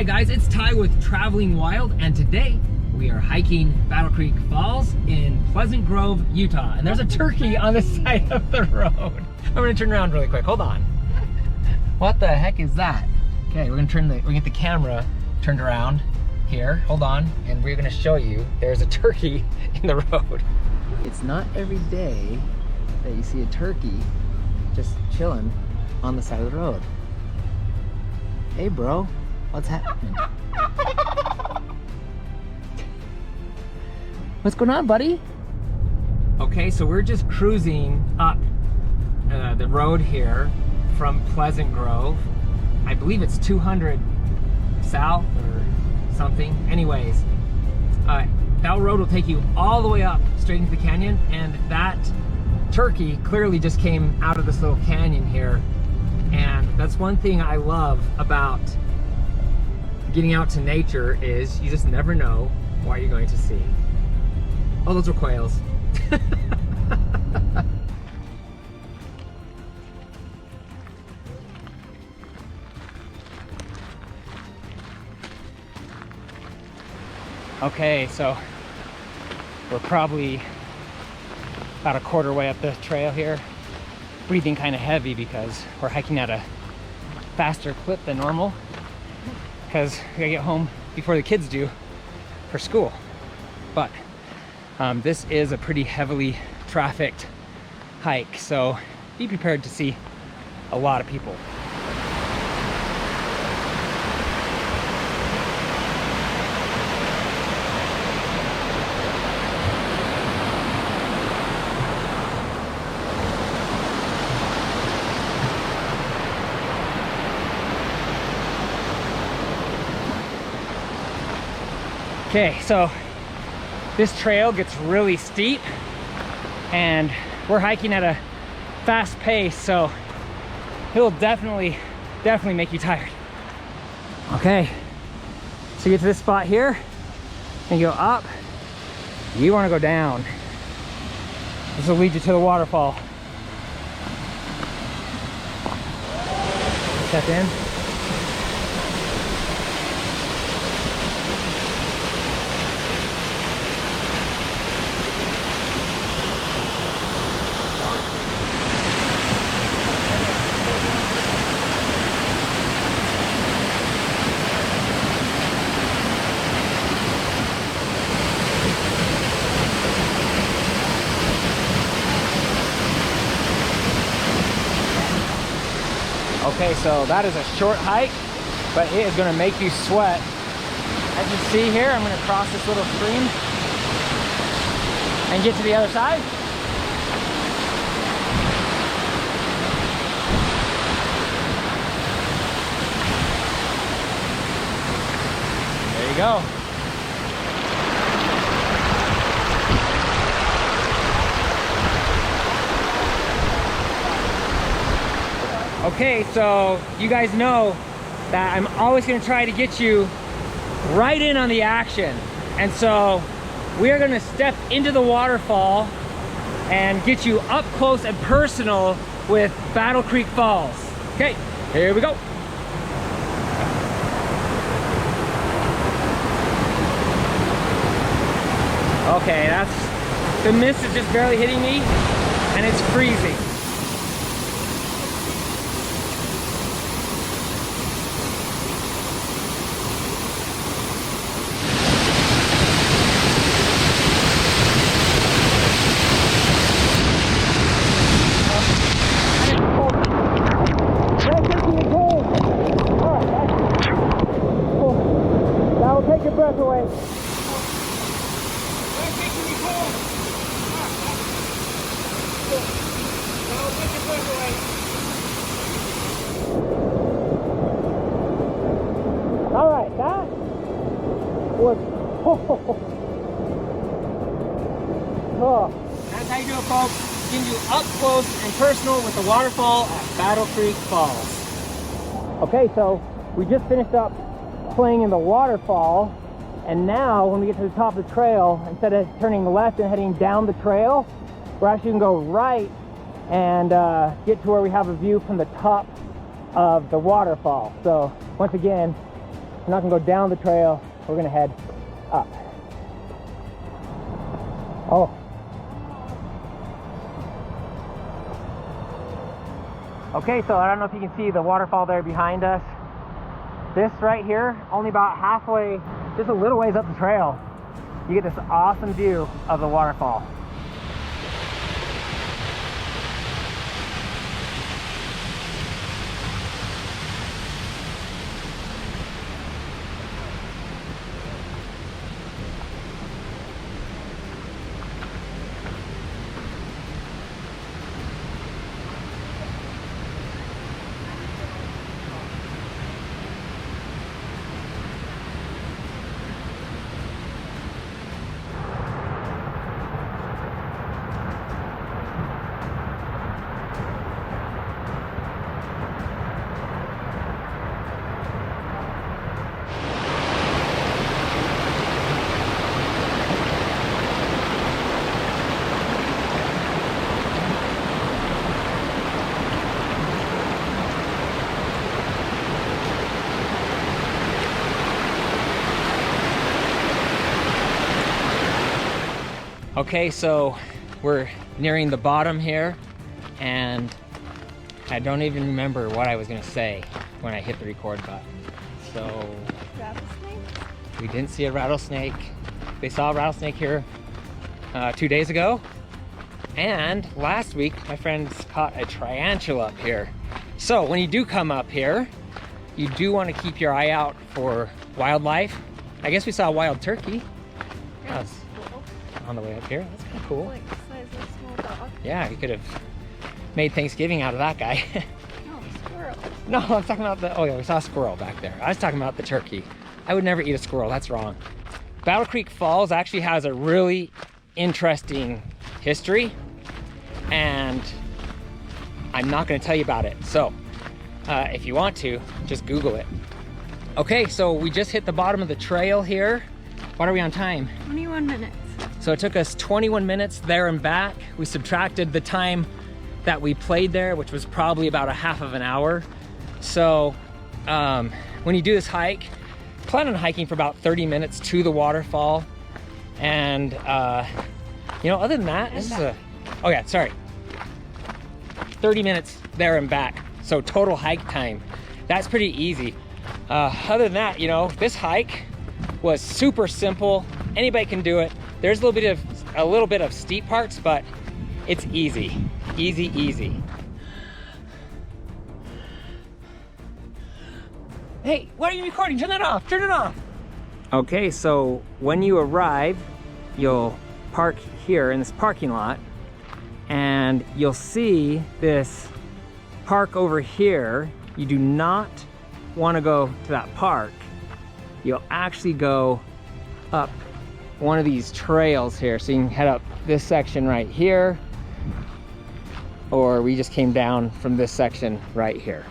guys, it's Ty with Traveling Wild, and today we are hiking Battle Creek Falls in Pleasant Grove, Utah. And there's a turkey on the side of the road. I'm gonna turn around really quick, hold on. What the heck is that? Okay, we're gonna get the camera turned around here, hold on, and we're gonna show you there's a turkey in the road. It's not every day that you see a turkey just chilling on the side of the road. Hey bro, what's happening? What's going on, buddy? Okay, so we're just cruising up the road here from Pleasant Grove. I believe it's 200 south or something. Anyways, that road will take you all the way up straight into the canyon, and that turkey clearly just came out of this little canyon here. And that's one thing I love about getting out to nature is you just never know what you're going to see. Oh, those are quails. Okay, so we're probably about a quarter way up the trail here. Breathing kind of heavy because we're hiking at a faster clip than normal because we gotta get home before the kids do for school. But this is a pretty heavily trafficked hike, so be prepared to see a lot of people. Okay, so this trail gets really steep and we're hiking at a fast pace, so it'll definitely make you tired. Okay, so you get to this spot here and you go up, you want to go down. This will lead you to the waterfall. Step in. Okay, so that is a short hike, but it is going to make you sweat. As you see here, I'm going to cross this little stream and get to the other side. There you go. Okay, so you guys know that I'm always going to try to get you right in on the action. And so we are going to step into the waterfall and get you up close and personal with Battle Creek Falls. Okay, here we go. Okay, the mist is just barely hitting me and it's freezing. Breath away. All right, that was That's how you do it, folks. Getting you up close and personal with the waterfall at Battle Creek Falls. Okay, so we just finished up playing in the waterfall. And now when we get to the top of the trail, instead of turning left and heading down the trail, we're actually gonna go right and get to where we have a view from the top of the waterfall. So once again, We're not gonna go down the trail. We're gonna head up. Oh. Okay, so I don't know if you can see the waterfall there behind us. This right here, only about halfway, just a little ways up the trail, you get this awesome view of the waterfall. Okay, so we're nearing the bottom here, and I don't even remember what I was gonna say when I hit the record button. So, Rattlesnake? We didn't see a rattlesnake. They saw a rattlesnake here 2 days ago, and last week my friends caught a tarantula up here. So when you do come up here, you do want to keep your eye out for wildlife. I guess we saw a wild turkey. Yeah, That's on the way up here. That's kind of cool. like the size of a small dog. Yeah, you could have made Thanksgiving out of that guy. No, squirrel. No, I'm talking about the, oh yeah, we saw a squirrel back there. I was talking about the turkey. I would never eat a squirrel, that's wrong. Battle Creek Falls actually has a really interesting history, and I'm not gonna tell you about it. So, if you want to, just Google it. Okay, so we just hit the bottom of the trail here. What are we on time? 21 minutes. So it took us 21 minutes there and back. We subtracted the time that we played there, which was probably about a half of an hour. So when you do this hike, plan on hiking for about 30 minutes to the waterfall. And you know, other than that, this is a, oh yeah, sorry. 30 minutes there and back. So total hike time. That's pretty easy. Other than that, you know, this hike was super simple. Anybody can do it. There's a little bit of steep parts, but it's easy. Easy, easy. Hey, why are you recording? Turn that off, turn it off. Okay, so when you arrive, you'll park here in this parking lot, and you'll see this park over here. You do not want to go to that park. You'll actually go up one of these trails here. So you can head up this section right here, or we just came down from this section right here.